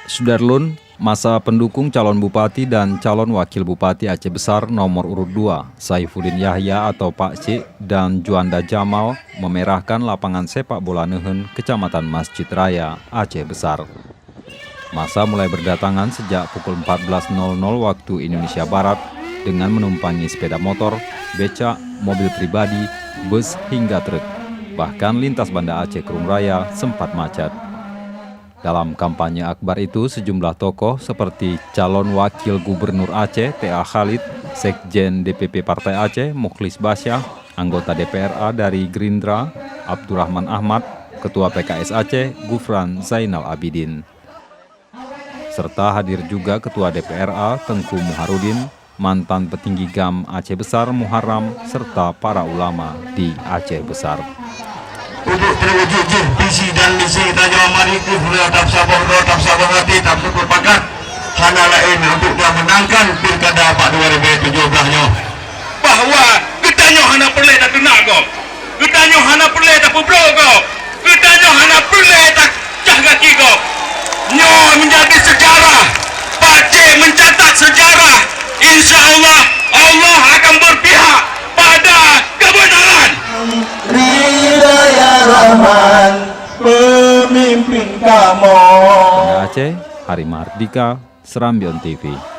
Sudarlun, masa pendukung calon bupati dan calon wakil bupati Aceh Besar nomor urut 2, Saifuddin Yahya atau Pak C dan Juanda Jamal memerahkan lapangan sepak bola Nehen, Kecamatan Masjid Raya, Aceh Besar. Masa mulai berdatangan sejak pukul 14.00 waktu Indonesia Barat dengan menumpangi sepeda motor, becak, mobil pribadi, bus hingga truk. Bahkan lintas Banda Aceh Kerung Raya sempat macet. Dalam kampanye akbar itu, sejumlah tokoh seperti calon wakil gubernur Aceh, T.A. Khalid, Sekjen DPP Partai Aceh, Mukhlis Basyah, anggota DPRA dari Gerindra, Abdurrahman Ahmad, Ketua PKS Aceh, Gufran Zainal Abidin. Serta hadir juga Ketua DPRA, Tengku Muharudin, mantan petinggi GAM Aceh Besar, Muharram, serta para ulama di Aceh Besar. Untuk terwujud visi dan misi Raja Amariku Tetap sabar doa, tetap sabar hati, tetap berpakat hana lain untuk dia menangkan pilkada Pak 2017-nya. Bahwa ketanya hana perleh tak kena kau, ketanya hana perleh tak pebro kau, ketanya hana perleh tak jaga kau. Nyo menjadi sejarah, Pak C mencatat sejarah. Insya Allah, Allah akan berpihak pada kebenaran. Rahman, pemimpin kamu. Aceh, Hari Mardika, Serambion TV.